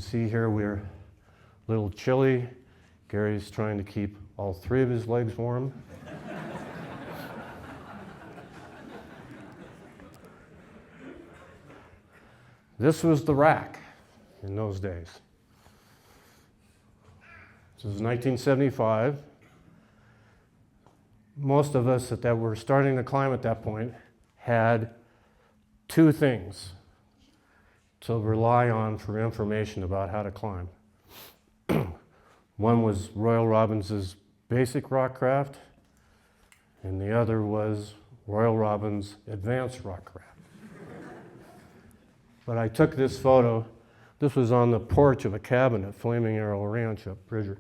see here we're a little chilly. Gary's trying to keep all three of his legs warm. This was the rack in those days. This was 1975. Most of us that were starting to climb at that point had two things to rely on for information about how to climb. One was Royal Robbins' basic rockcraft, and the other was Royal Robbins' advanced rockcraft. But I took this photo. This was on the porch of a cabin at Flaming Arrow Ranch up Bridger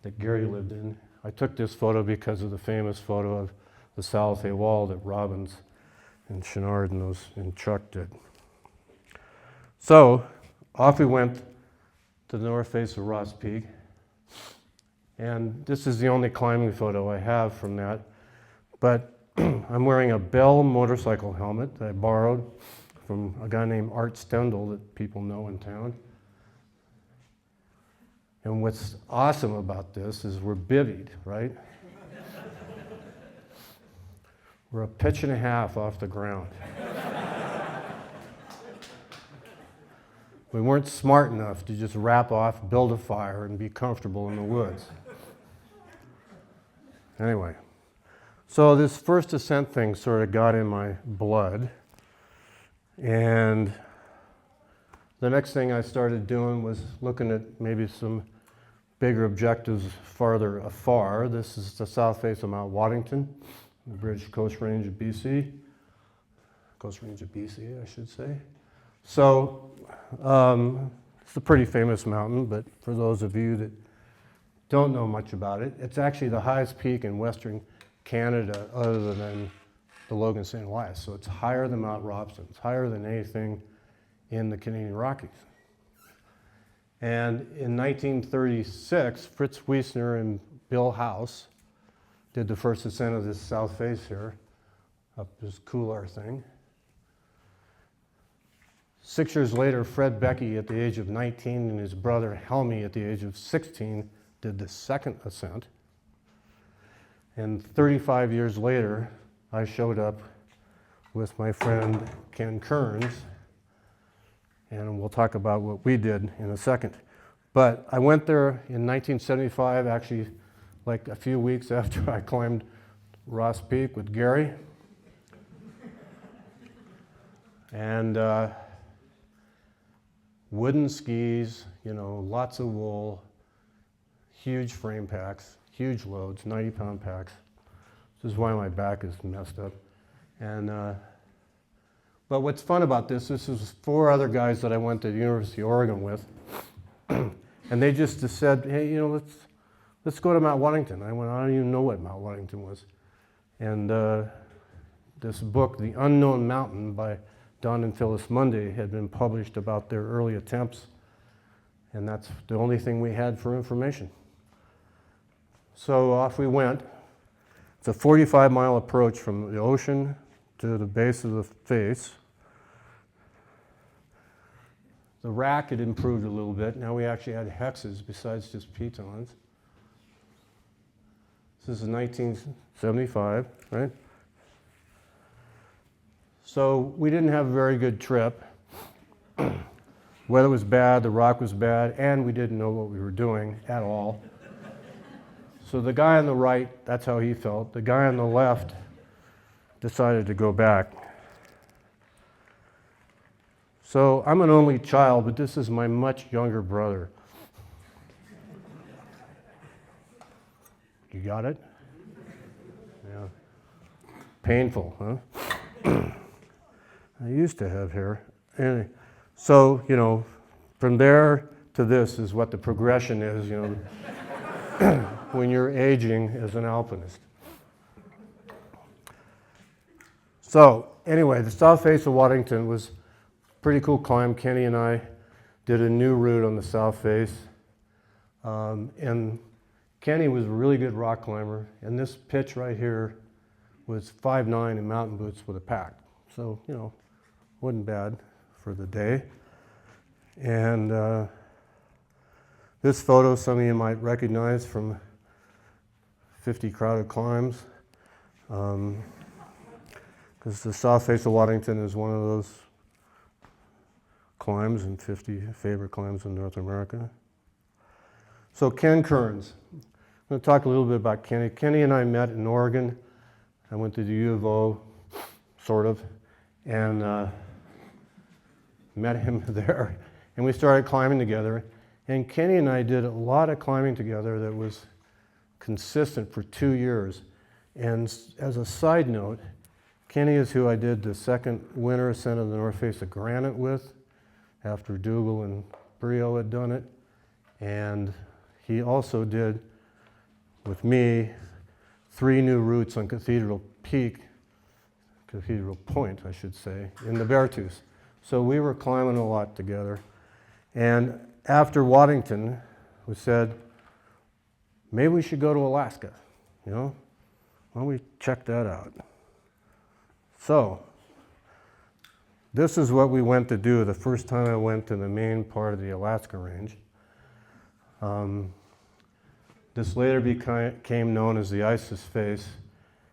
that Gary lived in. I took this photo because of the famous photo of the Salifay Wall that Robbins and Chenard and Chuck did. So off we went to the north face of Ross Peak. And this is the only climbing photo I have from that. But I'm wearing a Bell motorcycle helmet that I borrowed from a guy named Art Stendel that people know in town. And what's awesome about this is we're bivvied, right? We're a pitch and a half off the ground. We weren't smart enough to just wrap off, build a fire, and be comfortable in the woods. Anyway, so this first ascent thing sort of got in my blood. And the next thing I started doing was looking at maybe some bigger objectives farther afar. This is the south face of Mount Waddington, the British Coast Range of BC. Coast Range of BC, I should say. So it's a pretty famous mountain, but for those of you that don't know much about it, it's actually the highest peak in Western Canada other than the Logan St. Elias. So it's higher than Mount Robson. It's higher than anything in the Canadian Rockies. And in 1936, Fritz Wiesner and Bill House did the first ascent of this south face here, up this couloir thing. 6 years later, Fred Beckey at the age of 19 and his brother Helmy at the age of 16 did the second ascent. And 35 years later, I showed up with my friend Ken Kearns, and we'll talk about what we did in a second. But I went there in 1975, actually like a few weeks after I climbed Ross Peak with Gary. And wooden skis, lots of wool, huge frame packs, huge loads, 90-pound packs. This is why my back is messed up. And but what's fun about this is 4 other guys that I went to the University of Oregon with, and they just said, hey, let's go to Mount Waddington. I went, I don't even know what Mount Waddington was. And this book, The Unknown Mountain by Don and Phyllis Munday, had been published about their early attempts, and that's the only thing we had for information. So off we went. It's a 45-mile approach from the ocean to the base of the face. The rack had improved a little bit. Now we actually had hexes besides just pitons. This is 1975, right? So we didn't have a very good trip. Weather was bad, the rock was bad, and we didn't know what we were doing at all. So the guy on the right, that's how he felt. The guy on the left decided to go back. So I'm an only child, but this is my much younger brother. You got it? Yeah. Painful, huh? I used to have hair. Anyway, so, from there to this is what the progression is, when you're aging as an alpinist. So anyway, the south face of Waddington was a pretty cool climb. Kenny and I did a new route on the south face. And Kenny was a really good rock climber. And this pitch right here was 5'9" in mountain boots with a pack. So, wasn't bad for the day. And this photo, some of you might recognize from 50 Crowded Climbs, because the south face of Waddington is one of those climbs and 50 favorite climbs in North America. So Ken Kearns. I'm going to talk a little bit about Kenny. Kenny and I met in Oregon. I went to the U of O, sort of, and met him there. And we started climbing together. And Kenny and I did a lot of climbing together that was consistent for 2 years. And as a side note, Kenny is who I did the second winter ascent of the North Face of Granite with, after Dougal and Brio had done it. And he also did, with me, 3 new routes on Cathedral Point, I should say, in the Beartooth. So we were climbing a lot together. And after Waddington, we said, maybe we should go to Alaska, you know? Why don't we check that out? So, this is what we went to do the first time I went to the main part of the Alaska range. This later became known as the Isis Face,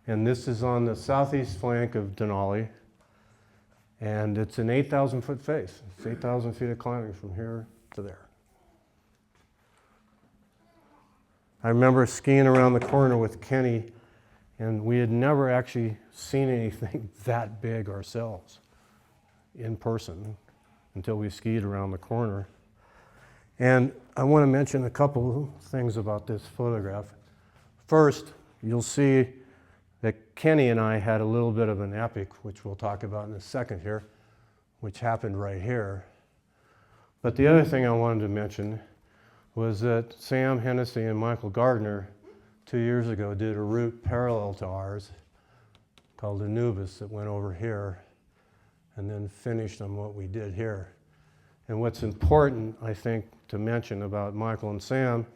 and this is on the southeast flank of Denali, and it's an 8,000 foot face. It's 8,000 feet of climbing from here to there. I remember skiing around the corner with Kenny, and we had never actually seen anything that big ourselves in person until we skied around the corner. And I want to mention a couple of things about this photograph. First, you'll see that Kenny and I had a little bit of an epic, which we'll talk about in a second here, which happened right here. But the other thing I wanted to mention was that Sam Hennessy and Michael Gardner 2 years ago did a route parallel to ours called Anubis that went over here and then finished on what we did here. And what's important, I think, to mention about Michael and Sam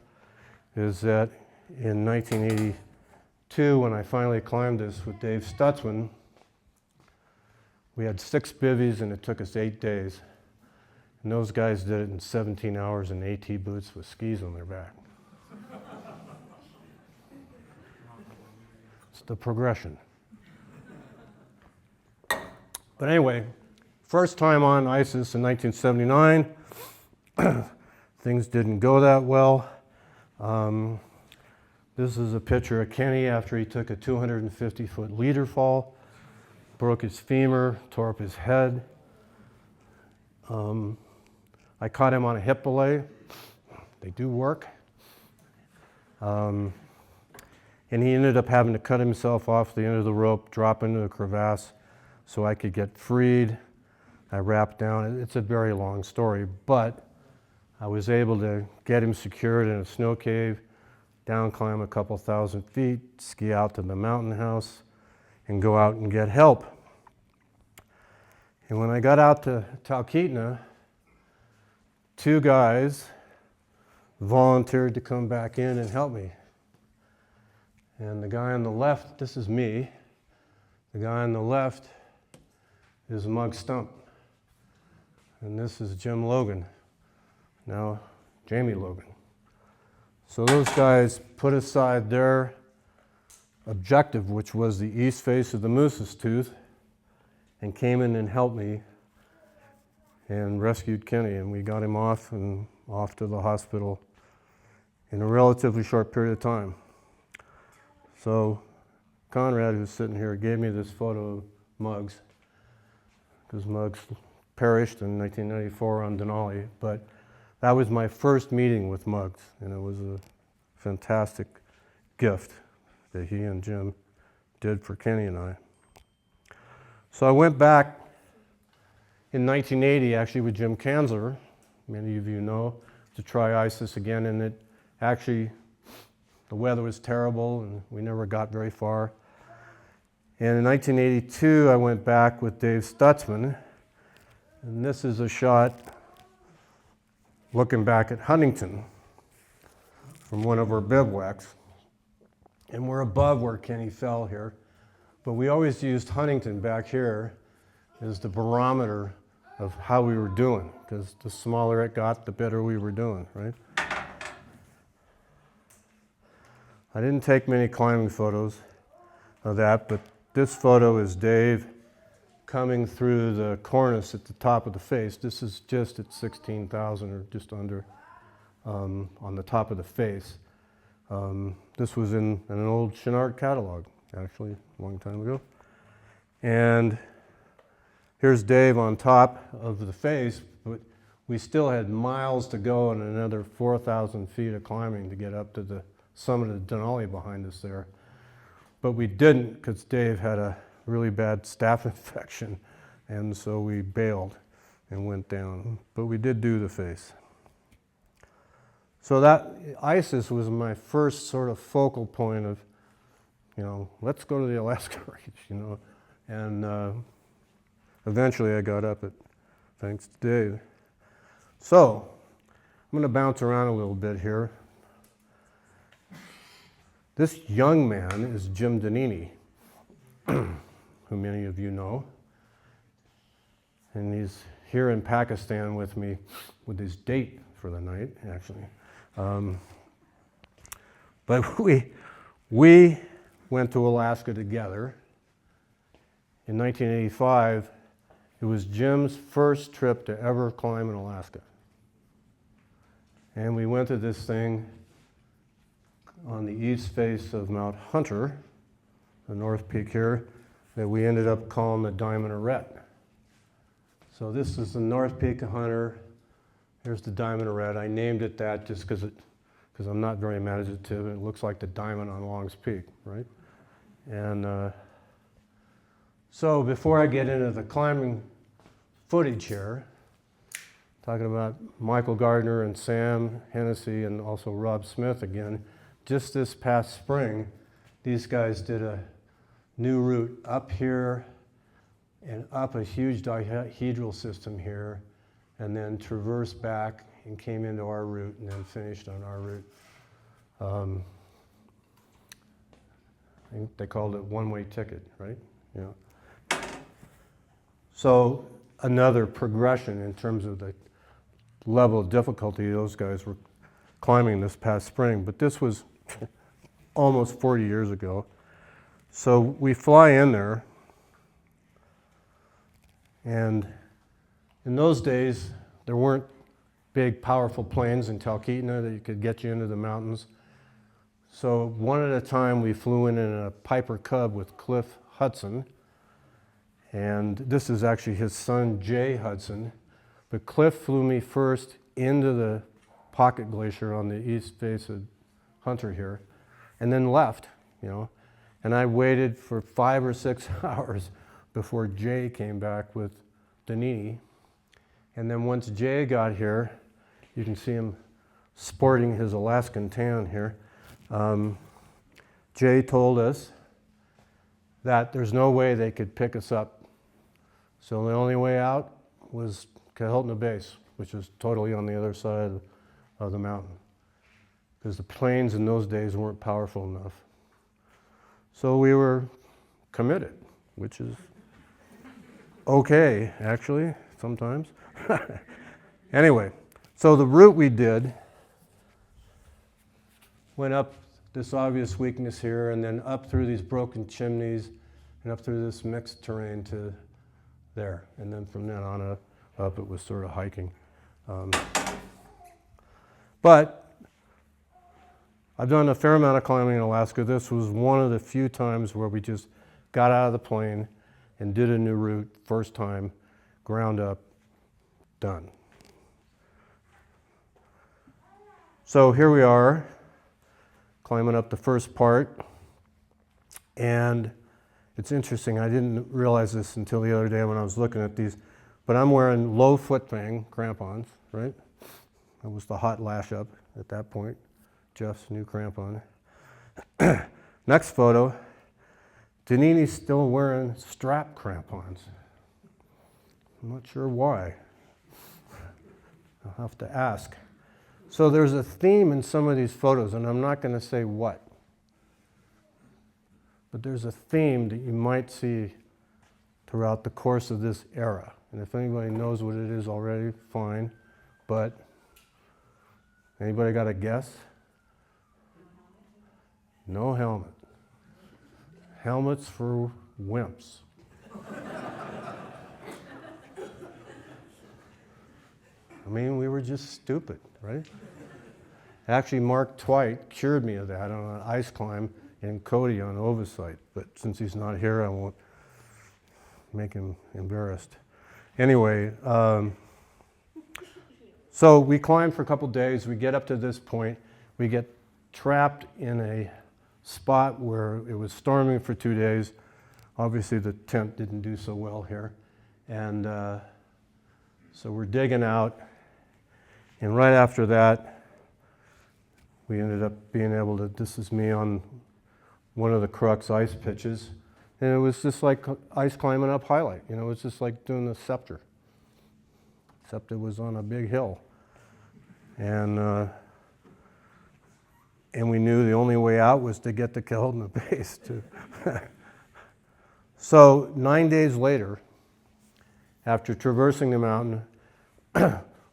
is that in 1982, when I finally climbed this with Dave Stutzman, we had 6 bivvies and it took us 8 days. And those guys did it in 17 hours in AT boots with skis on their back. It's the progression. But anyway, first time on Isis in 1979. Things didn't go that well. This is a picture of Kenny after he took a 250-foot leader fall, broke his femur, tore up his head. I caught him on a hip belay. They do work. And he ended up having to cut himself off the end of the rope, drop into a crevasse so I could get freed. I wrapped down. It's a very long story, but I was able to get him secured in a snow cave, down climb a couple thousand feet, ski out to the mountain house, and go out and get help. And when I got out to Talkeetna, 2 guys volunteered to come back in and help me. And the guy on the left, this is me, the guy on the left is Mug Stump. And this is Jim Logan, now Jamie Logan. So those guys put aside their objective, which was the east face of the Moose's Tooth, and came in and helped me and rescued Kenny, and we got him off and off to the hospital in a relatively short period of time. So Conrad, who's sitting here, gave me this photo of Muggs, because Muggs perished in 1994 on Denali, but that was my first meeting with Muggs, and it was a fantastic gift that he and Jim did for Kenny and I. So I went back in 1980, actually with Jim Kanzler, many of you know, to try Isis again, and it actually, the weather was terrible and we never got very far. And in 1982, I went back with Dave Stutzman, and this is a shot looking back at Huntington from one of our bivouacs. And we're above where Kenny fell here, but we always used Huntington back here as the barometer of how we were doing, because the smaller it got, the better we were doing, right? I didn't take many climbing photos of that, but this photo is Dave coming through the cornice at the top of the face. This is just at 16,000 or just under on the top of the face. This was in an old Chenard catalog, actually, a long time ago. And here's Dave on top of the face, but we still had miles to go and another 4,000 feet of climbing to get up to the summit of Denali behind us there. But we didn't, because Dave had a really bad staph infection, and so we bailed and went down. But we did do the face. So that ISIS was my first sort of focal point of, let's go to the Alaska Range, and eventually I got up it, thanks to Dave. So I'm going to bounce around a little bit here. This young man is Jim Danini, who many of you know. And he's here in Pakistan with me with his date for the night, actually. But we went to Alaska together. In 1985, it was Jim's first trip to ever climb in Alaska. And we went to this thing on the east face of Mount Hunter, the North Peak here, that we ended up calling the Diamond Arête. So this is the North Peak of Hunter. Here's the Diamond Arête. I named it that just because I'm not very imaginative. It looks like the diamond on Long's Peak, right? And so before I get into the climbing footage here, talking about Michael Gardner and Sam Hennessy and also Rob Smith again, just this past spring, these guys did a new route up here and up a huge dihedral system here, and then traversed back and came into our route and then finished on our route. I think they called it one-way ticket, right? Yeah. So another progression in terms of the level of difficulty those guys were climbing this past spring, but this was almost 40 years ago. So we fly in there, and in those days, there weren't big, powerful planes in Talkeetna that you could get you into the mountains. So one at a time, we flew in a Piper Cub with Cliff Hudson, and this is actually his son, Jay Hudson. But Cliff flew me first into the Pocket Glacier on the east face of Hunter here, and then left, And I waited for 5 or 6 hours before Jay came back with Danini. And then once Jay got here, you can see him sporting his Alaskan tan here. Jay told us that there's no way they could pick us up. So the only way out was Kahiltna Base, which is totally on the other side of the mountain, because the planes in those days weren't powerful enough. So we were committed, which is okay, actually, sometimes. Anyway, so the route we did went up this obvious weakness here, and then up through these broken chimneys, and up through this mixed terrain to there. And then from then on up it was sort of hiking. But I've done a fair amount of climbing in Alaska. This was one of the few times where we just got out of the plane and did a new route, first time, ground up, done. So here we are, climbing up the first part. And it's interesting, I didn't realize this until the other day when I was looking at these, but I'm wearing low foot thing crampons, right? That was the hot lash up at that point. Jeff's new crampon. Next photo, Danini's still wearing strap crampons. I'm not sure why. I'll have to ask. So there's a theme in some of these photos, and I'm not going to say what. But there's a theme that you might see throughout the course of this era. And if anybody knows what it is already, fine. But anybody got a guess? No helmet. Helmets for wimps. I mean, we were just stupid, right? Actually, Mark Twight cured me of that on an ice climb in Cody on Oversight. But since he's not here, I won't make him embarrassed. Anyway, so we climb for a couple days. We get up to this point. We get trapped in a spot where it was storming for 2 days. Obviously, the tent didn't do so well here. And so we're digging out. And right after that, we ended up being able to, this is me on one of the Crux ice pitches. And it was just like ice climbing up Highlight. You know, it was just like doing the Scepter. Except it was on a big hill. And we knew the only way out was to get to Kehulna Base, too. So 9 days later, after traversing the mountain,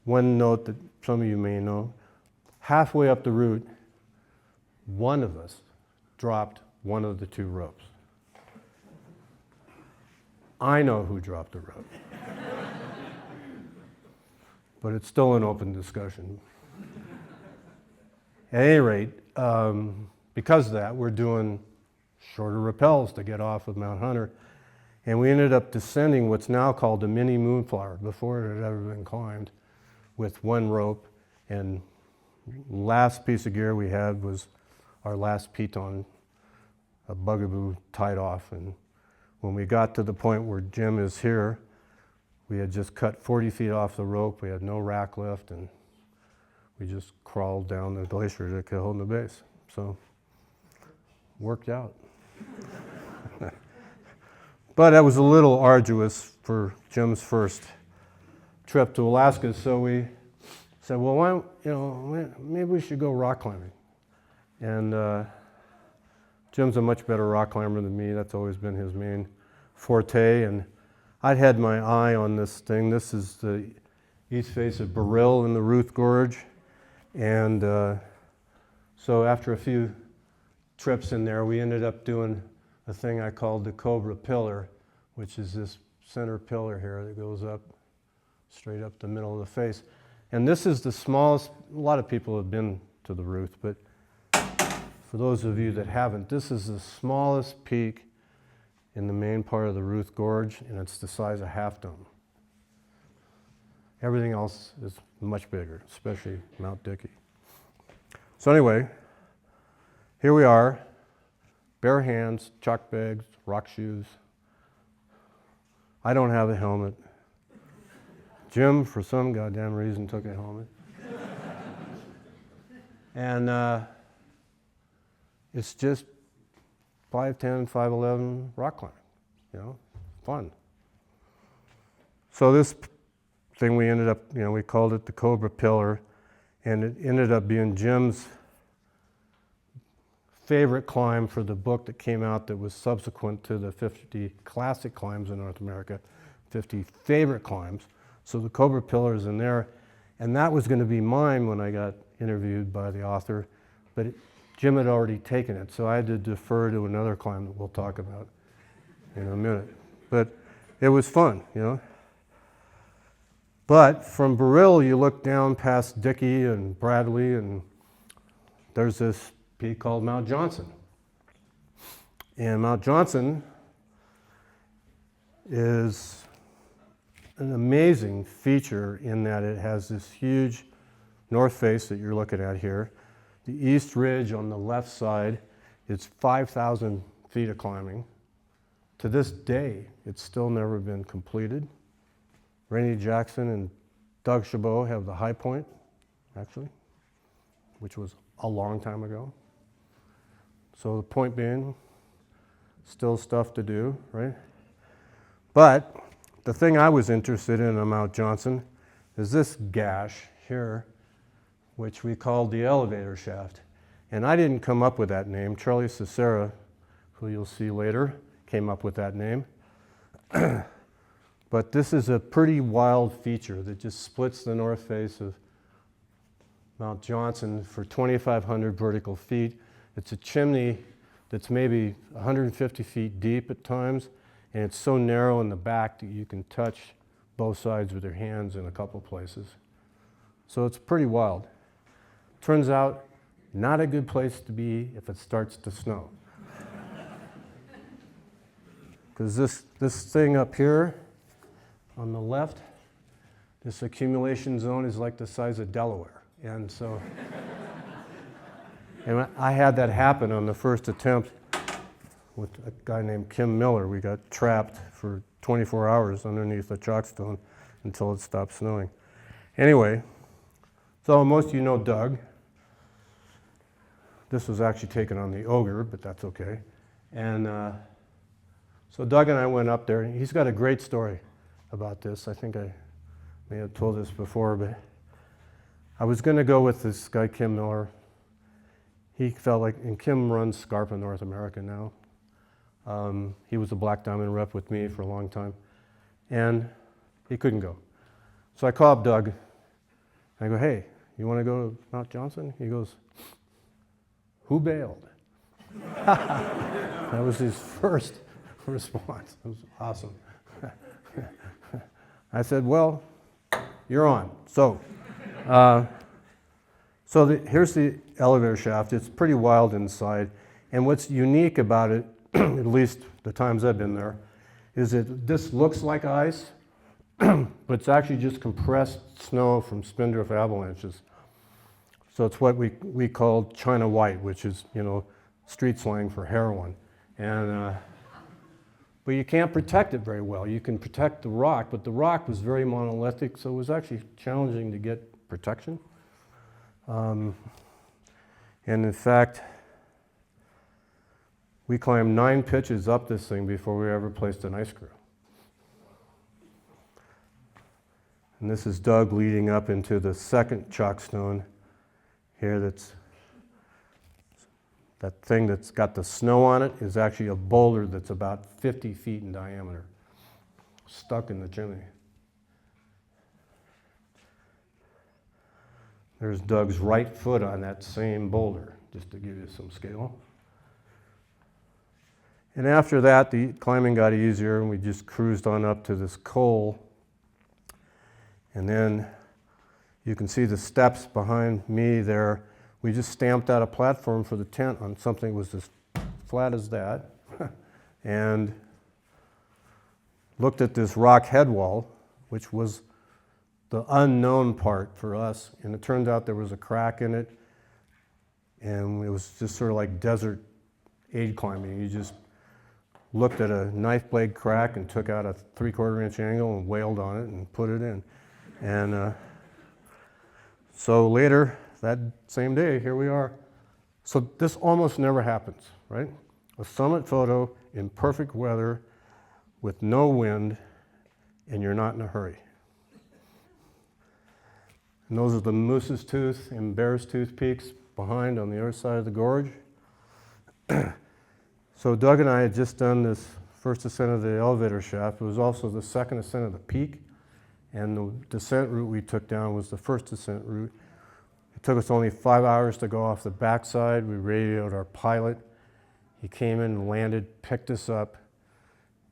one note that some of you may know, halfway up the route, one of us dropped one of the 2 ropes. I know who dropped the rope. But it's still an open discussion. At any rate, because of that, we're doing shorter rappels to get off of Mount Hunter. And we ended up descending what's now called the Mini Moonflower, before it had ever been climbed, with 1 rope. And last piece of gear we had was our last piton, a bugaboo tied off. And when we got to the point where Jim is here, we had just cut 40 feet off the rope. We had no rack lift, and we just crawled down the glacier to Kehulna Base. So, worked out. But that was a little arduous for Jim's first trip to Alaska. So we said, well, why don't, you know, maybe we should go rock climbing. And Jim's a much better rock climber than me. That's always been his main forte. And I'd had my eye on this thing. This is the east face of Baril in the Ruth Gorge. And so after a few trips in there, we ended up doing a thing I called the Cobra Pillar, which is this center pillar here that goes up, straight up the middle of the face. And this is the smallest, a lot of people have been to the Ruth, but for those of you that haven't, this is the smallest peak in the main part of the Ruth Gorge, and it's the size of Half Dome. Everything else is much bigger, especially Mount Dickey. So anyway, here we are, bare hands, chalk bags, rock shoes. I don't have a helmet. Jim, for some goddamn reason, took a helmet. And it's just 5'10", 5'11", rock climbing, you know, fun. So this thing we ended up, you know, we called it the Cobra Pillar, and it ended up being Jim's favorite climb for the book that came out that was subsequent to the 50 classic climbs in North America, 50 favorite climbs. So the Cobra Pillar is in there, and that was going to be mine when I got interviewed by the author, but Jim had already taken it, so I had to defer to another climb that we'll talk about in a minute. But it was fun, you know. But from Baril, you look down past Dickey and Bradley, and there's this peak called Mount Johnson. And Mount Johnson is an amazing feature in that it has this huge north face that you're looking at here. The east ridge on the left side is 5,000 feet of climbing. To this day, it's still never been completed. Rainey Jackson and Doug Chabot have the high point, actually, which was a long time ago. So the point being, still stuff to do, right? But the thing I was interested in on Mount Johnson is this gash here, which we called the elevator shaft. And I didn't come up with that name. Charlie Cicera, who you'll see later, came up with that name. But this is a pretty wild feature that just splits the north face of Mount Johnson for 2,500 vertical feet. It's a chimney that's maybe 150 feet deep at times, and it's so narrow in the back that you can touch both sides with your hands in a couple places. So it's pretty wild. Turns out, not a good place to be if it starts to snow. Because this thing up here on the left, this accumulation zone is like the size of Delaware. And so, and I had that happen on the first attempt with a guy named Kim Miller. We got trapped for 24 hours underneath a chalkstone until it stopped snowing. Anyway, so most of you know Doug. This was actually taken on the Ogre, but that's okay. And so Doug and I went up there. He's got a great story about this. I think I may have told this before, but I was going to go with this guy, Kim Miller. He felt like, and Kim runs Scarpa North America now. He was a Black Diamond rep with me for a long time, and he couldn't go. So I call up Doug, and I go, hey, you want to go to Mount Johnson? He goes, who bailed? That was his first response. It was awesome. I said, well, you're on. So here's the elevator shaft. It's pretty wild inside. And what's unique about it, at least the times I've been there, is that this looks like ice, but it's actually just compressed snow from spindrift avalanches. So it's what we call China white, which is, street slang for heroin. And but you can't protect it very well. You can protect the rock, but the rock was very monolithic, so it was actually challenging to get protection. And in fact, we climbed 9 pitches up this thing before we ever placed an ice screw. And this is Doug leading up into the second chalkstone here. That thing that's got the snow on it is actually a boulder that's about 50 feet in diameter, stuck in the chimney. There's Doug's right foot on that same boulder, just to give you some scale. And after that, the climbing got easier, and we just cruised on up to this col. And then you can see the steps behind me there. We just stamped out a platform for the tent on something that was as flat as that, and looked at this rock head wall, which was the unknown part for us. And it turned out there was a crack in it, and it was just sort of like desert aid climbing. You just looked at a knife blade crack and took out a 3/4 inch angle and wailed on it and put it in. And so later, that same day, here we are. So this almost never happens, right? A summit photo in perfect weather with no wind, and you're not in a hurry. And those are the Moose's Tooth and Bear's Tooth peaks behind on the other side of the gorge. So Doug and I had just done this first ascent of the elevator shaft. It was also the second ascent of the peak, and the descent route we took down was the first descent route. It took us only 5 hours to go off the backside. We radioed our pilot. He came in and landed, picked us up,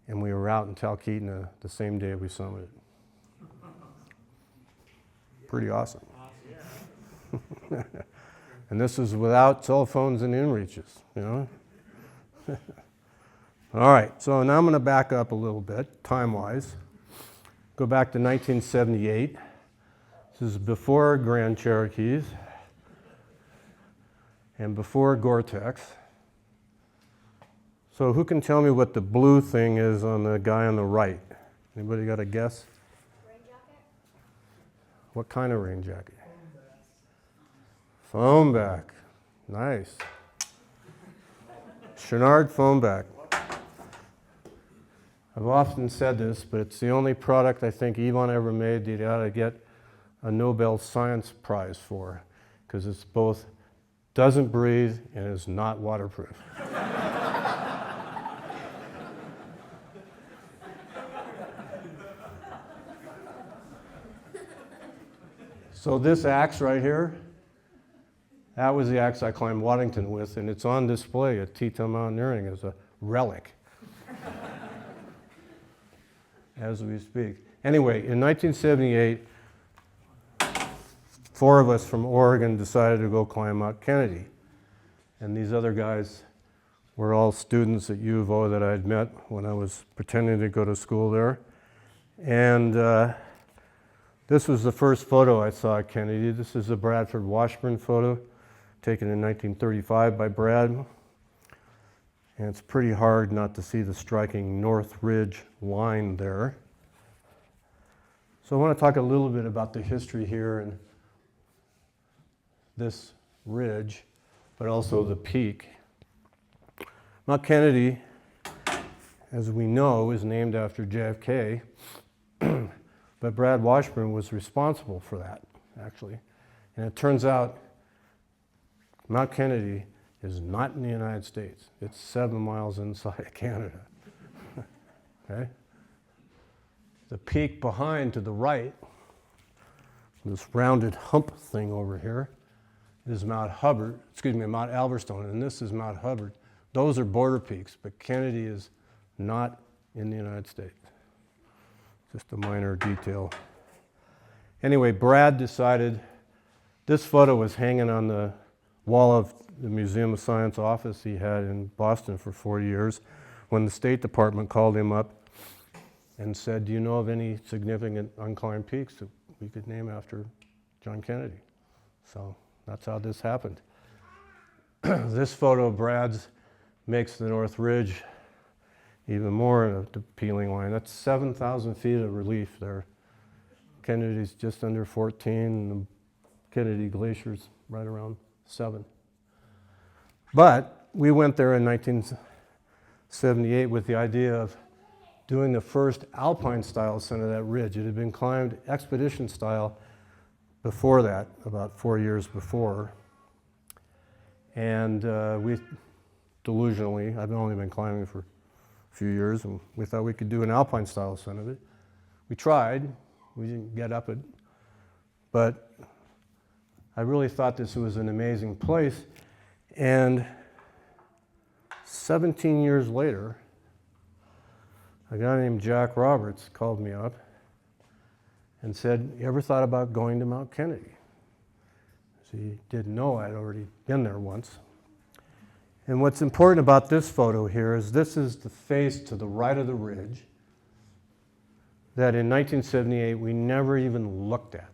and we were out in Talkeetna the same day we summited. Pretty awesome. And this is without cell phones and inReaches, All right, so now I'm going to back up a little bit, time-wise. Go back to 1978. This is before Grand Cherokees and before Gore-Tex. So who can tell me what the blue thing is on the guy on the right? Anybody got a guess? Rain jacket? What kind of rain jacket? Foamback. Nice. Chenard Foamback. I've often said this, but it's the only product I think Yvonne ever made that you ought to get a Nobel Science Prize for, because it's both doesn't breathe and is not waterproof. So this axe right here, that was the axe I climbed Waddington with, and it's on display at Teton Mountaineering as a relic as we speak. Anyway, in 1978, 4 of us from Oregon decided to go climb Mount Kennedy. And these other guys were all students at U of O that I had met when I was pretending to go to school there. And this was the first photo I saw at Kennedy. This is a Bradford Washburn photo taken in 1935 by Brad. And it's pretty hard not to see the striking North Ridge line there. So I want to talk a little bit about the history here and this ridge, but also the peak. Mount Kennedy, as we know, is named after JFK, but Brad Washburn was responsible for that, actually. And it turns out Mount Kennedy is not in the United States. It's 7 miles inside Canada. Okay? The peak behind to the right, this rounded hump thing over here, is Mount Alverstone, and this is Mount Hubbard. Those are border peaks, but Kennedy is not in the United States. Just a minor detail. Anyway, Brad decided, this photo was hanging on the wall of the Museum of Science office he had in Boston for 4 years, when the State Department called him up and said, do you know of any significant unclimbed peaks that we could name after John Kennedy? So that's how this happened. This photo of Brad's makes the North Ridge even more an appealing line. That's 7,000 feet of relief there. Kennedy's just under 14, and the Kennedy Glacier's right around 7. But we went there in 1978 with the idea of doing the first alpine-style ascent of that ridge. It had been climbed expedition-style before that, about 4 years before. And we, delusionally, I've only been climbing for a few years, and we thought we could do an alpine-style ascent of it. We tried. We didn't get up it. But I really thought this was an amazing place. And 17 years later, a guy named Jack Roberts called me up and said, you ever thought about going to Mount Kennedy? So he didn't know I'd already been there once. And what's important about this photo here is this is the face to the right of the ridge that in 1978 we never even looked at.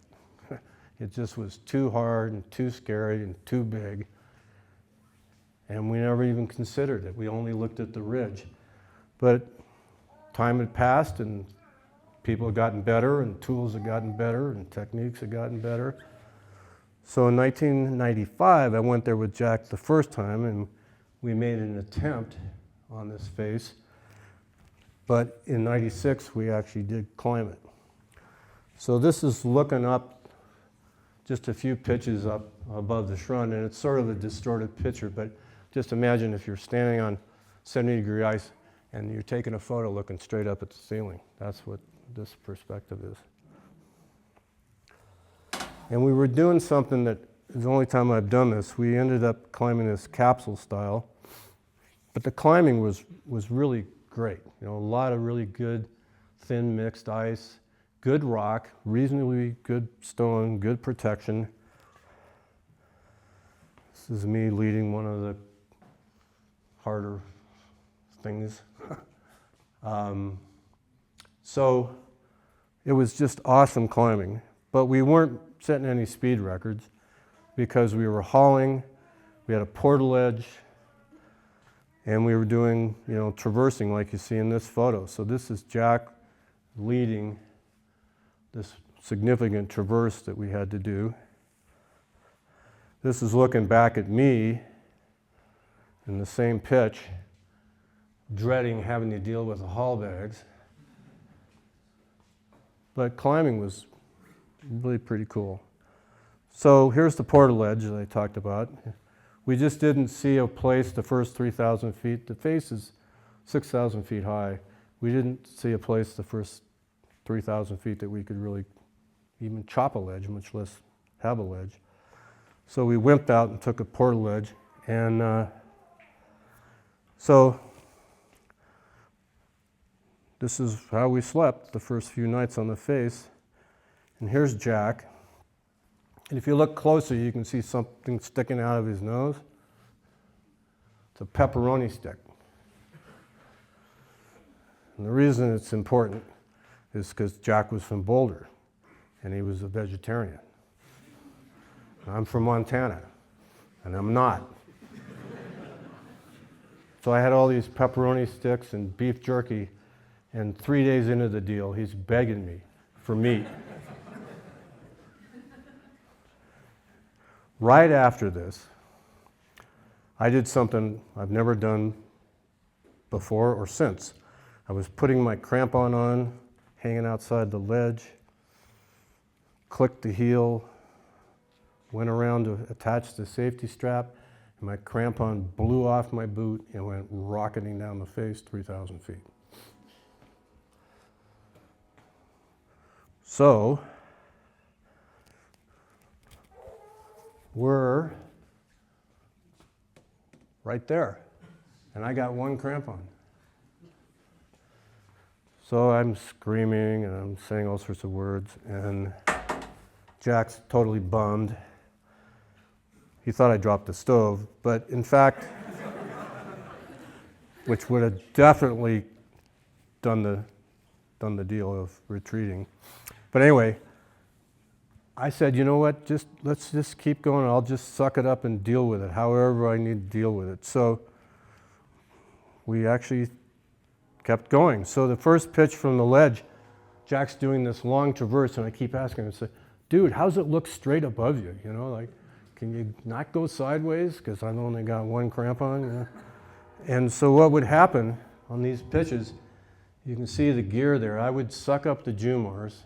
It just was too hard and too scary and too big. And we never even considered it. We only looked at the ridge. But time had passed and people had gotten better and tools had gotten better and techniques had gotten better. So in 1995, I went there with Jack the first time and we made an attempt on this face. But in 96, we actually did climb it. So this is looking up just a few pitches up above the schrund, and it's sort of a distorted picture, but just imagine if you're standing on 70-degree ice and you're taking a photo looking straight up at the ceiling. That's what this perspective is. And we were doing something that is the only time I've done this. We ended up climbing this capsule style, but the climbing was really great. You know, a lot of really good thin mixed ice, good rock, reasonably good stone, good protection. This is me leading one of the harder things. So it was just awesome climbing, but we weren't setting any speed records because we were hauling, we had a portal edge, and we were doing, you know, traversing like you see in this photo. So this is Jack leading this significant traverse that we had to do. This is looking back at me in the same pitch, dreading having to deal with the haul bags. But climbing was really pretty cool. So here's the portal edge that I talked about. We just didn't see a place the first 3,000 feet. The face is 6,000 feet high. We didn't see a place the first 3,000 feet that we could really even chop a ledge, much less have a ledge. So we wimped out and took a portaledge, and so this is how we slept the first few nights on the face. And here's Jack. And if you look closer, you can see something sticking out of his nose. It's a pepperoni stick. And the reason it's important is because Jack was from Boulder, and he was a vegetarian. I'm from Montana, and I'm not. So I had all these pepperoni sticks and beef jerky, and 3 days into the deal, he's begging me for meat. Right after this, I did something I've never done before or since. I was putting my crampon on, hanging outside the ledge, clicked the heel, went around to attach the safety strap, and my crampon blew off my boot and went rocketing down the face 3,000 feet. So, we're right there, and I got one crampon. So I'm screaming and I'm saying all sorts of words, and Jack's totally bummed. He thought I dropped the stove, but in fact, which would have definitely done the deal of retreating. But anyway, I said, you know what, let's just keep going. I'll just suck it up and deal with it, however I need to deal with it. So we actually kept going. So the first pitch from the ledge, Jack's doing this long traverse, and I keep asking him, I say, dude, how's it look straight above you? You know, like, can you not go sideways? Because I've only got one crampon. You know? And so what would happen on these pitches, you can see the gear there. I would suck up the Jumars,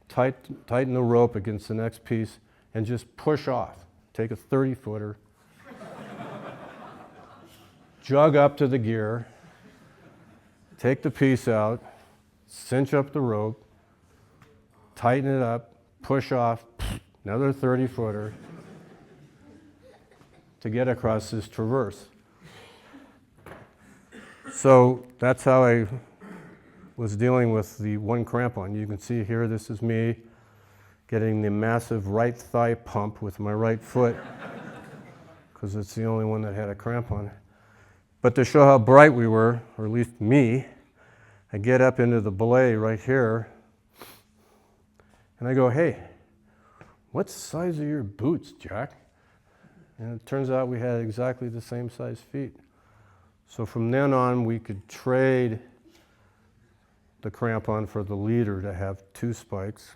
tighten the rope against the next piece, and just push off. Take a 30-footer, jug up to the gear, take the piece out, cinch up the rope, tighten it up, push off, another 30-footer to get across this traverse. So that's how I was dealing with the one crampon. You can see here, this is me getting the massive right thigh pump with my right foot, because it's the only one that had a crampon. But to show how bright we were, or at least me, I get up into the belay right here, and I go, hey, what size are your boots, Jack? And it turns out we had exactly the same size feet. So from then on, we could trade the crampon for the leader to have 2 spikes.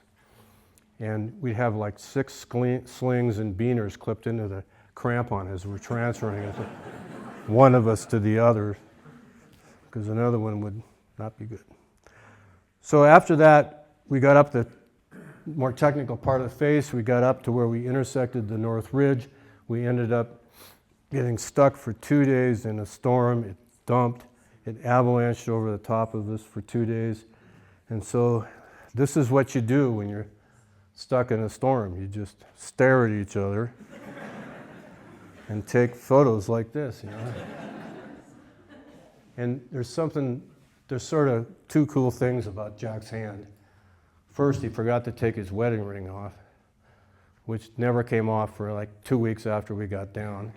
And we'd have like 6 slings and beaners clipped into the crampon as we're transferring it, one of us to the other, because another one would not be good. So after that, we got up the more technical part of the face. We got up to where we intersected the North Ridge. We ended up getting stuck for 2 days in a storm. It dumped. It avalanched over the top of us for 2 days. And so this is what you do when you're stuck in a storm. You just stare at each other and take photos like this, you know. And there's sort of 2 cool things about Jack's hand. First, he forgot to take his wedding ring off, which never came off for like 2 weeks after we got down.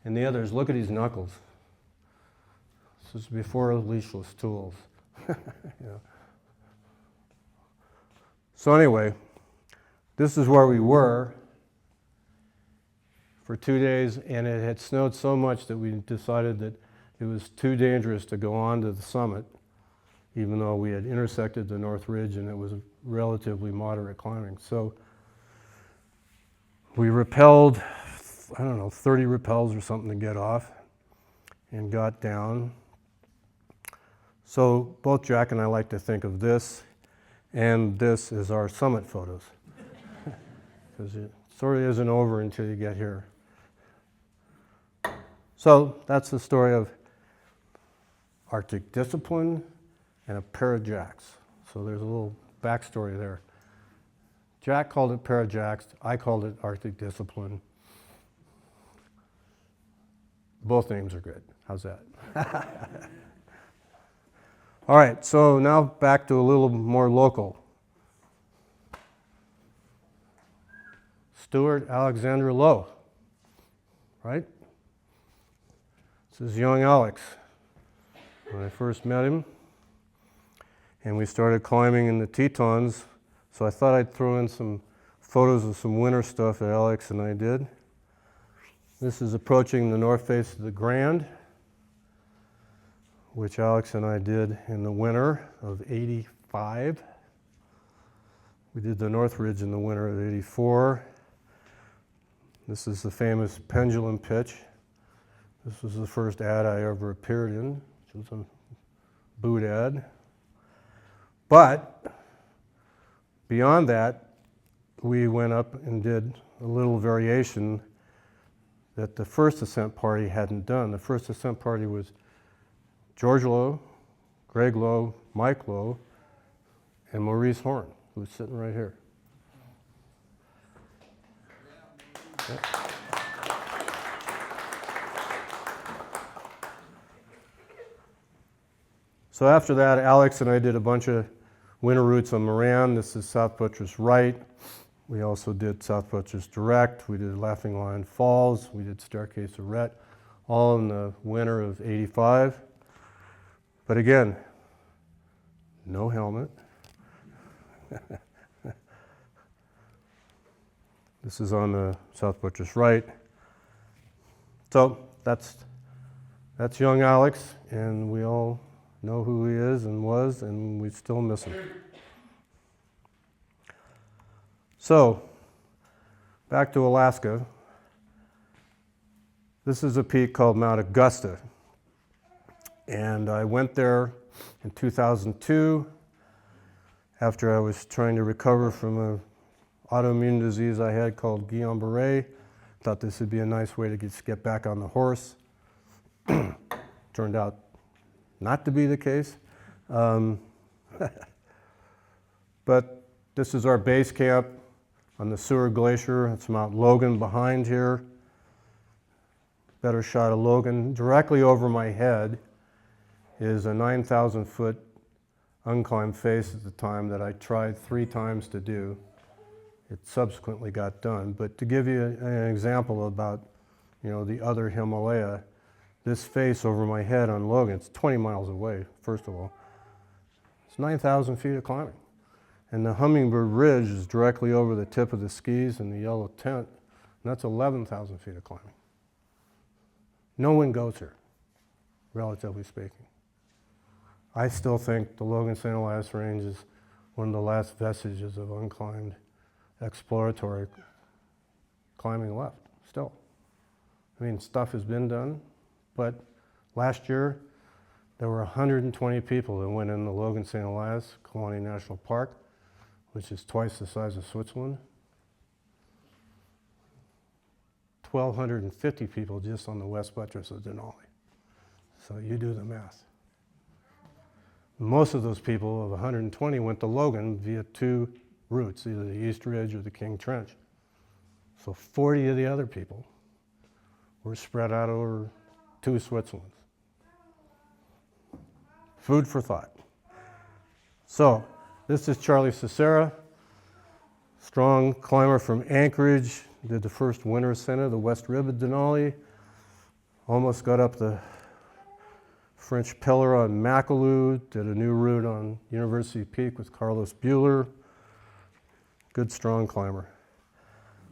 And the other is, look at his knuckles. This is before leashless tools. You know. So anyway, this is where we were for 2 days, and it had snowed so much that we decided that it was too dangerous to go on to the summit, even though we had intersected the North Ridge and it was relatively moderate climbing. So we rappelled, I don't know, 30 rappels or something to get off, and got down. So both Jack and I like to think of this and this as our summit photos, because it sort of isn't over until you get here. So that's the story of Arctic discipline and a pair of Jacks. So there's a little backstory there. Jack called it Parajacks. I called it Arctic Discipline. Both names are good. How's that? All right, so now back to a little more local. Stuart Alexander Lowe, right? This is young Alex. When I first met him, and we started climbing in the Tetons, so I thought I'd throw in some photos of some winter stuff that Alex and I did. This is approaching the north face of the Grand, which Alex and I did in the winter of '85. We did the North Ridge in the winter of '84. This is the famous pendulum pitch. This was the first ad I ever appeared in, which was a boot ad. But beyond that, we went up and did a little variation that the first ascent party hadn't done. The first ascent party was George Lowe, Greg Lowe, Mike Lowe, and Maurice Horn, who's sitting right here. Yeah. So after that, Alex and I did a bunch of winter routes on Moran. This is South Buttress Right. We also did South Buttress Direct. We did Laughing Lion Falls. We did Staircase of Rhett, all in the winter of '85. But again, no helmet. This is on the South Buttress Right. So that's young Alex, and we all know who he is and was, and we still miss him. So, back to Alaska. This is a peak called Mount Augusta. And I went there in 2002 after I was trying to recover from an autoimmune disease I had called Guillain-Barré. Thought this would be a nice way to get back on the horse. Turned out not to be the case. But this is our base camp on the Seward Glacier. It's Mount Logan behind here. Better shot of Logan. Directly over my head is a 9,000 foot unclimbed face at the time that I tried 3 times to do. It subsequently got done. But to give you an example about, the other Himalaya, this face over my head on Logan, it's 20 miles away, first of all. It's 9,000 feet of climbing. And the Hummingbird Ridge is directly over the tip of the skis and the yellow tent, and that's 11,000 feet of climbing. No one goes here, relatively speaking. I still think the Logan St. Elias Range is one of the last vestiges of unclimbed exploratory climbing left, still. I mean, stuff has been done, but last year there were 120 people that went in the Logan St. Elias Kewaunee National Park, which is twice the size of Switzerland. 1,250 people just on the west buttress of Denali. So you do the math. Most of those people, of 120, went to Logan via 2 routes, either the East Ridge or the King Trench. So 40 of the other people were spread out over 2 Switzerlands. Food for thought. So this is Charlie Cicera, strong climber from Anchorage, did the first winter ascent of the West Rib of Denali, almost got up the French Pillar on Makalu, did a new route on University Peak with Carlos Bueller. Good, strong climber.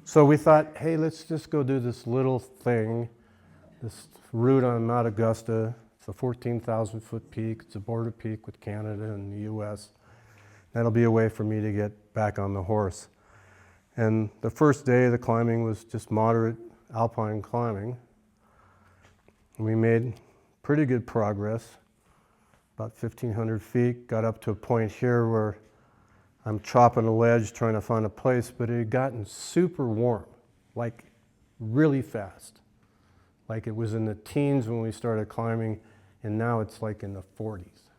So we thought, hey, let's just go do this little thing, this route on Mount Augusta. It's a 14,000 foot peak. It's a border peak with Canada and the US. That'll be a way for me to get back on the horse. And the first day of the climbing was just moderate alpine climbing. We made pretty good progress, about 1,500 feet. Got up to a point here where I'm chopping a ledge, trying to find a place, but it had gotten super warm, like really fast. Like it was in the teens when we started climbing, and now it's like in the 40s.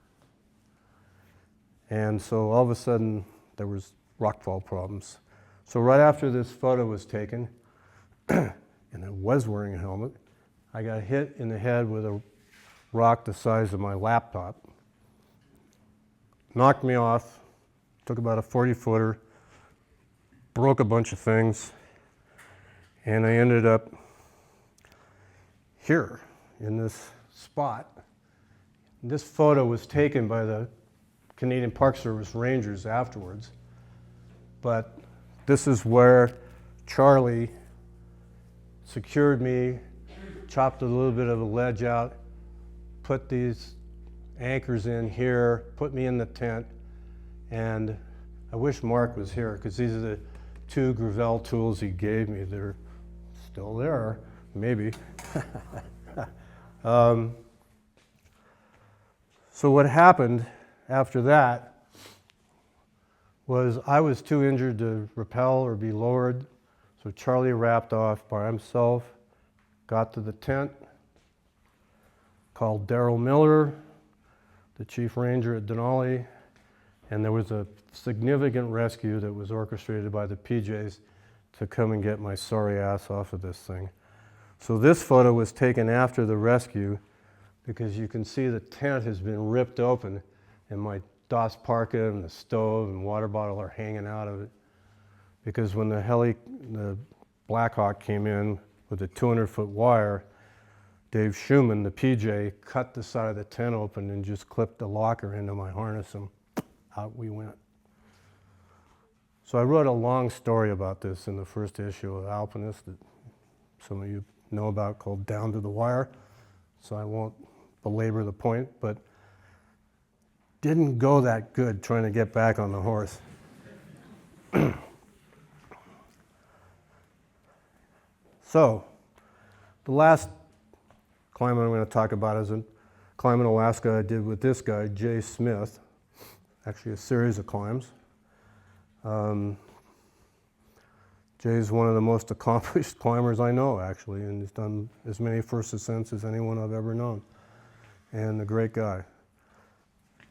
And so all of a sudden, there was rockfall problems. So right after this photo was taken, and I was wearing a helmet, I got hit in the head with a rock the size of my laptop. Knocked me off, took about a 40-footer, broke a bunch of things, and I ended up here in this spot. This photo was taken by the Canadian Park Service Rangers afterwards, but this is where Charlie secured me, chopped a little bit of a ledge out, put these anchors in here, put me in the tent, and I wish Mark was here because these are the 2 Gravel tools he gave me. They're still there, maybe. So what happened after that was I was too injured to rappel or be lowered, so Charlie wrapped off by himself, got to the tent, called Daryl Miller, the chief ranger at Denali, and there was a significant rescue that was orchestrated by the PJs to come and get my sorry ass off of this thing. So this photo was taken after the rescue because you can see the tent has been ripped open and my DOS parka and the stove and water bottle are hanging out of it. Because when the Blackhawk came in with a 200-foot wire, Dave Schumann, the PJ, cut the side of the tent open and just clipped the locker into my harness and out we went. So I wrote a long story about this in the first issue of Alpinist that some of you know about called Down to the Wire, so I won't belabor the point, but didn't go that good trying to get back on the horse. So, the last climb I'm going to talk about is a climb in Alaska I did with this guy, Jay Smith, actually a series of climbs. Jay's one of the most accomplished climbers I know, actually, and he's done as many first ascents as anyone I've ever known, and a great guy.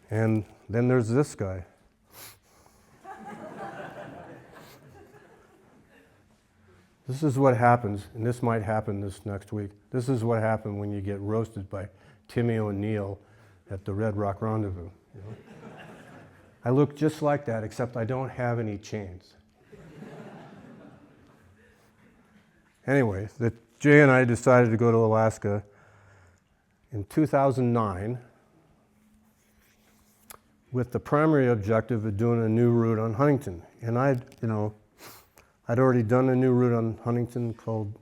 And then there's this guy. This is what happens, and this might happen this next week. This is what happened when you get roasted by Timmy O'Neill at the Red Rock Rendezvous. You know? I look just like that, except I don't have any chains. Anyway, Jay and I decided to go to Alaska in 2009 with the primary objective of doing a new route on Huntington. And I'd already done a new route on Huntington called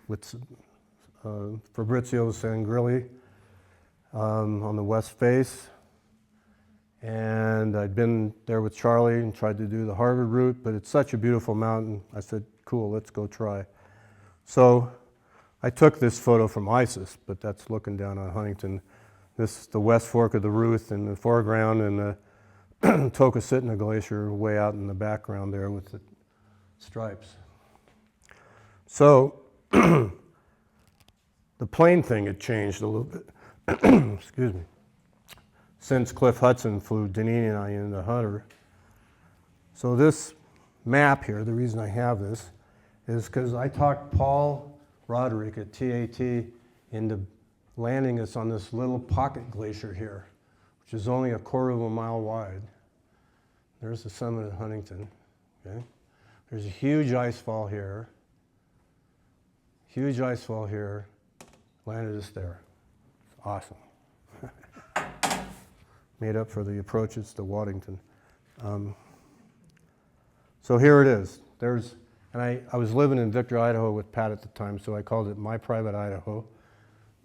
with Fabrizio Sangrilli on the west face. And I'd been there with Charlie and tried to do the Harvard route, but it's such a beautiful mountain. I said, cool, let's go try. So I took this photo from ISIS, but that's looking down on Huntington. This is the west fork of the Ruth in the foreground and the Tokasitna Glacier way out in the background there with the stripes. So the plane thing had changed a little bit. Excuse me. Since Cliff Hudson flew Deneen and I into Hunter. So this map here, the reason I have this, is because I talked Paul Roderick at TAT into landing us on this little pocket glacier here, which is only 1/4 mile wide. There's the summit of Huntington. Okay? There's a huge ice fall here. Huge ice fall here. Landed us there. It's awesome. Made up for the approaches to Waddington. So here it is. I was living in Victor, Idaho with Pat at the time, so I called it My Private Idaho,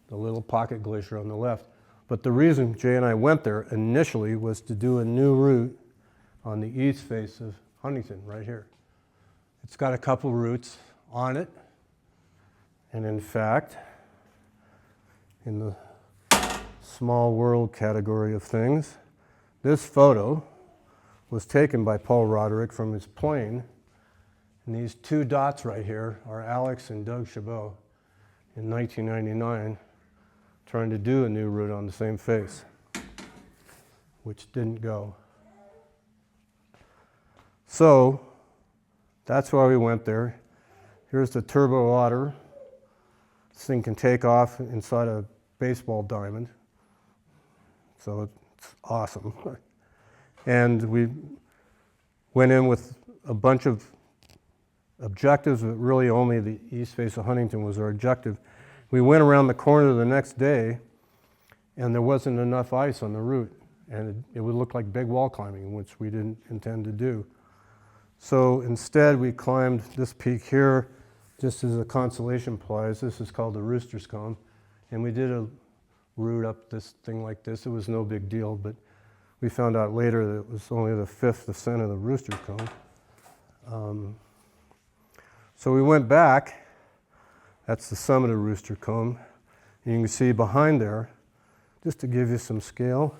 the little pocket glacier on the left. But the reason Jay and I went there initially was to do a new route on the east face of Huntington, right here. It's got a couple routes on it, and in fact, in the small world category of things, this photo was taken by Paul Roderick from his plane, and these 2 dots right here are Alex and Doug Chabot in 1999 trying to do a new route on the same face, which didn't go. So that's why we went there. Here's the turbo otter. This thing can take off inside a baseball diamond. So it's awesome. And we went in with a bunch of objectives, but really only the east face of Huntington was our objective. We went around the corner the next day, and there wasn't enough ice on the route, and it would look like big wall climbing, which we didn't intend to do. So instead, we climbed this peak here, just as a consolation prize. This is called the Rooster's Cone, and we did a route up this thing like this. It was no big deal, but we found out later that it was only the 5th ascent of the Rooster's Cone. So we went back. That's the summit of Rooster Cone. And you can see behind there, just to give you some scale,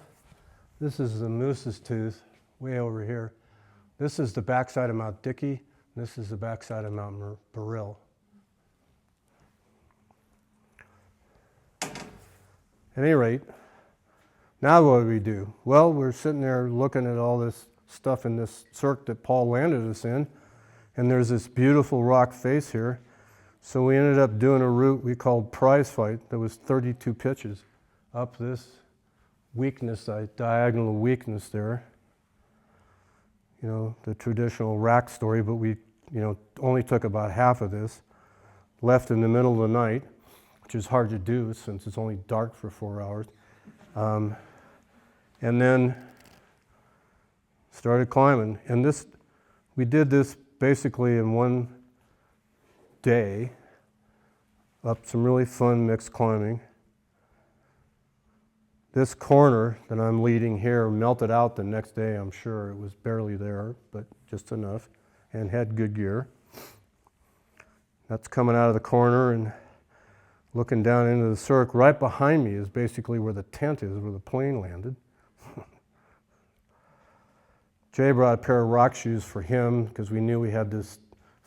this is the Moose's Tooth way over here. This is the backside of Mount Dickey. This is the backside of Mount Burrill. At any rate, now what do we do? Well, we're sitting there looking at all this stuff in this cirque that Paul landed us in, and there's this beautiful rock face here. So we ended up doing a route we called Prize Fight that was 32 pitches up this weakness, diagonal weakness there. You know, the traditional rack story, but we, only took about half of this, left in the middle of the night, which is hard to do since it's only dark for 4 hours. And then started climbing. And we did this basically in one day, up some really fun mixed climbing. This corner that I'm leading here melted out the next day, I'm sure. It was barely there, but just enough, and had good gear. That's coming out of the corner and looking down into the cirque. Right behind me is basically where the tent is, where the plane landed. Jay brought a pair of rock shoes for him because we knew we had this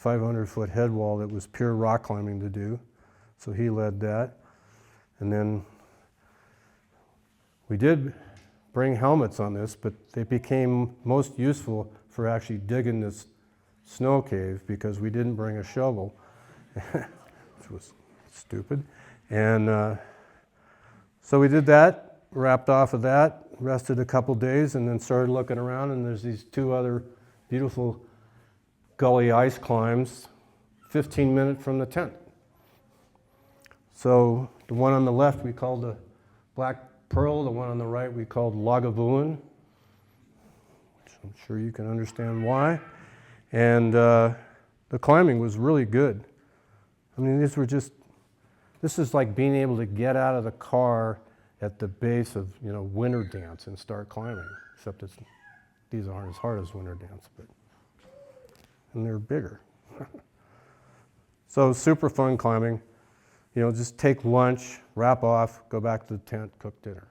500-foot head wall that was pure rock climbing to do. So he led that. And then we did bring helmets on this, but they became most useful for actually digging this snow cave because we didn't bring a shovel, which was stupid. And so we did that, wrapped off of that, rested a couple days, and then started looking around, and there's these two other beautiful gully ice climbs 15 minutes from the tent. So the one on the left we called the Black Pearl, the one on the right we called Lagavulin, which I'm sure you can understand why. And the climbing was really good. I mean, this is like being able to get out of the car at the base of, Winter Dance and start climbing, except these aren't as hard as Winter Dance, and they're bigger. So super fun climbing. Just take lunch, wrap off, go back to the tent, cook dinner.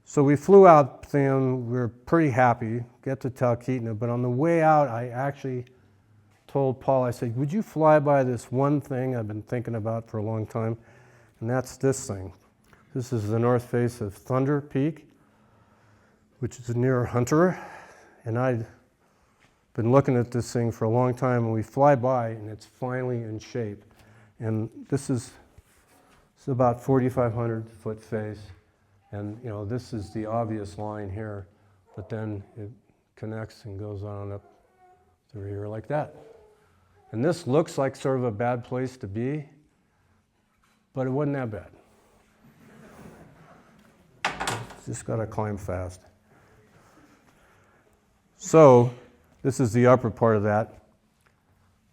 So we flew out thin, we were pretty happy, get to Talkeetna, but on the way out, I actually told Paul, I said, would you fly by this one thing I've been thinking about for a long time? And that's this thing. This is the north face of Thunder Peak, which is near Hunter. And I'd been looking at this thing for a long time, and we fly by, and it's finally in shape. And this is about 4,500 foot face. And this is the obvious line here, but then it connects and goes on up through here like that. And this looks like sort of a bad place to be, but it wasn't that bad. Just got to climb fast. So this is the upper part of that.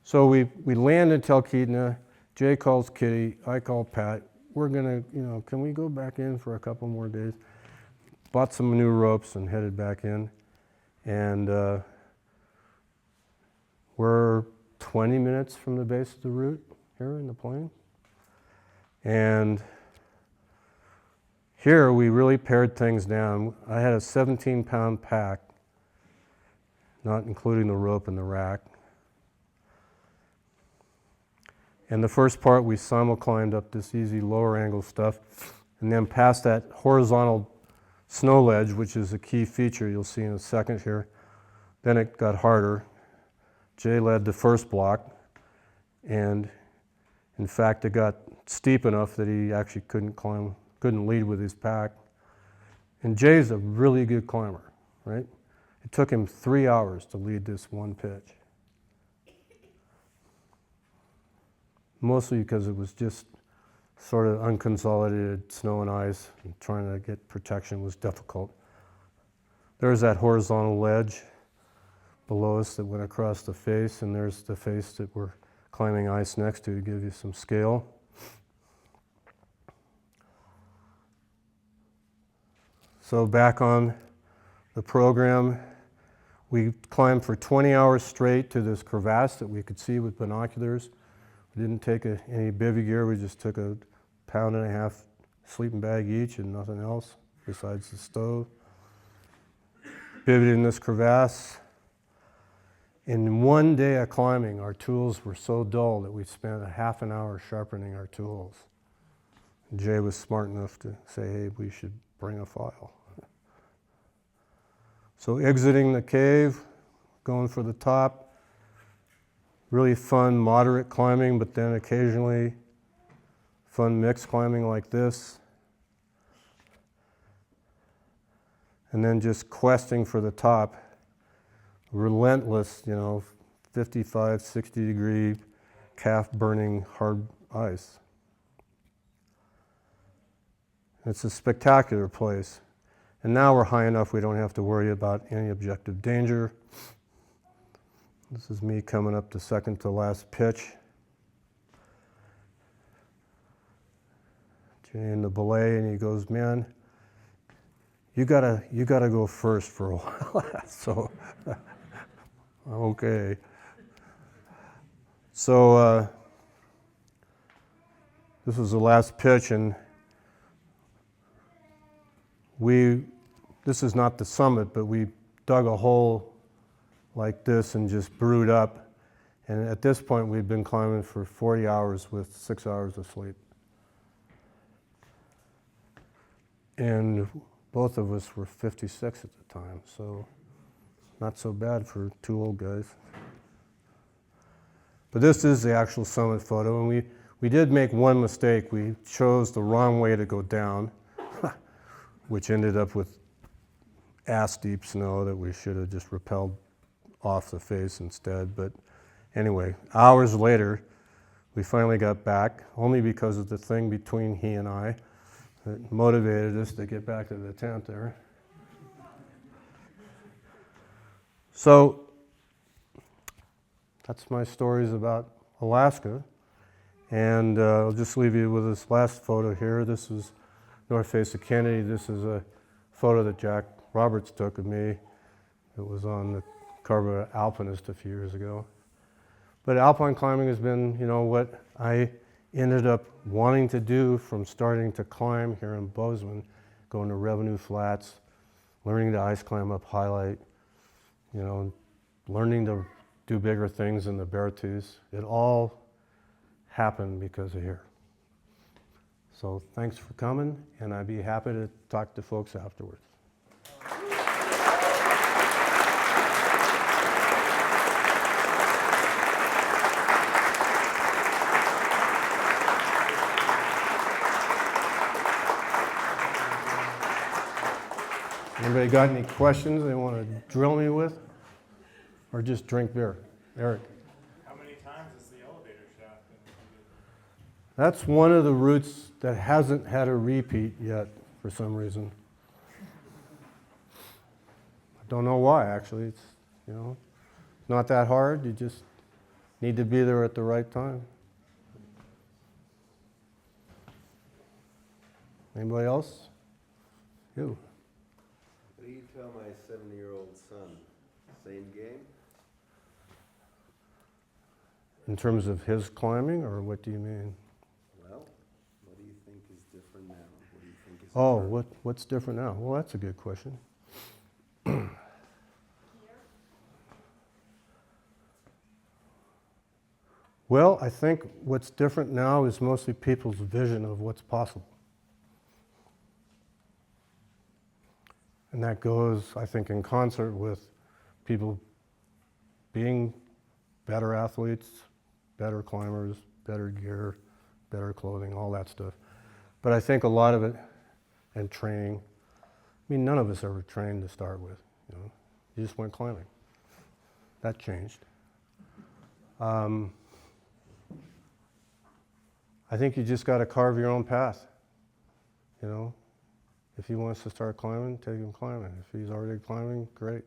So we land in Talkeetna. Jay calls Kitty. I call Pat. We're going to, can we go back in for a couple more days? Bought some new ropes and headed back in. And we're 20 minutes from the base of the route here in the plain. And here we really pared things down. I had a 17-pound pack, not including the rope and the rack. And the first part we climbed up this easy lower angle stuff, and then past that horizontal snow ledge, which is a key feature you'll see in a second here. Then it got harder, Jay led the first block, and in fact it got steep enough that he actually couldn't lead with his pack. And Jay's a really good climber, right? It took him 3 hours to lead this one pitch. Mostly because it was just sort of unconsolidated snow and ice, and trying to get protection was difficult. There's that horizontal ledge below us that went across the face, and there's the face that we're climbing ice next to give you some scale. So back on the program, we climbed for 20 hours straight to this crevasse that we could see with binoculars. We didn't take any bivy gear, we just took a 1.5 pound sleeping bag each and nothing else besides the stove. Bivvied in this crevasse. In one day of climbing, our tools were so dull that we spent a half an hour sharpening our tools. And Jay was smart enough to say, hey, we should bring a file. So exiting the cave, going for the top, really fun, moderate climbing, but then occasionally fun mixed climbing like this. And then just questing for the top, relentless, 55, 60 degree, calf burning hard ice. It's a spectacular place. And now we're high enough we don't have to worry about any objective danger. This is me coming up to second to last pitch. Jay in the belay, and he goes, man, you gotta go first for a while. So, okay. So this was the last pitch, and this is not the summit, but we dug a hole like this and just brewed up. And at this point, we'd been climbing for 40 hours with 6 hours of sleep. And both of us were 56 at the time, so not so bad for two old guys. But this is the actual summit photo, and we did make one mistake. We chose the wrong way to go down, which ended up with ass-deep snow that we should have just rappelled off the face instead. But anyway, hours later, we finally got back, only because of the thing between he and I that motivated us to get back to the tent there. So that's my stories about Alaska. And I'll just leave you with this last photo here. This is north face of Kennedy. This is a photo that Jack Roberts took of me. It was on the cover of Alpinist a few years ago. But alpine climbing has been, what I ended up wanting to do from starting to climb here in Bozeman, going to Revenue Flats, learning to ice climb up Highlight, learning to do bigger things in the Beartooth. It all happened because of here. So thanks for coming, and I'd be happy to talk to folks afterwards. Anybody got any questions they want to drill me with? Or just drink beer? Eric? How many times has the elevator shaft been repeated? That's one of the routes that hasn't had a repeat yet for some reason. I don't know why, actually. It's, not that hard. You just need to be there at the right time. Anybody else? You. What do you tell my 7-year-old son? Same game? In terms of his climbing, or what do you mean? Well, what do you think is different now? What do you think is different? What's different now? Well, that's a good question. Well, I think what's different now is mostly people's vision of what's possible. And that goes, I think, in concert with people being better athletes, better climbers, better gear, better clothing, all that stuff. But I think a lot of it, and training, I mean, none of us ever trained to start with, you know. You just went climbing. That changed. I think you just got to carve your own path, you know. If he wants to start climbing, take him climbing. If he's already climbing, great.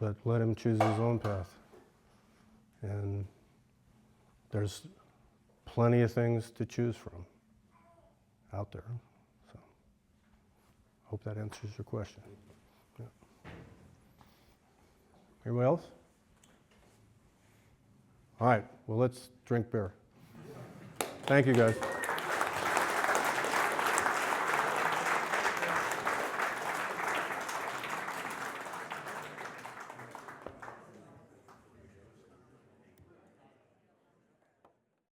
But let him choose his own path. And there's plenty of things to choose from out there. So, hope that answers your question. Yeah. Anybody else? All right, well, let's drink beer. Thank you, guys.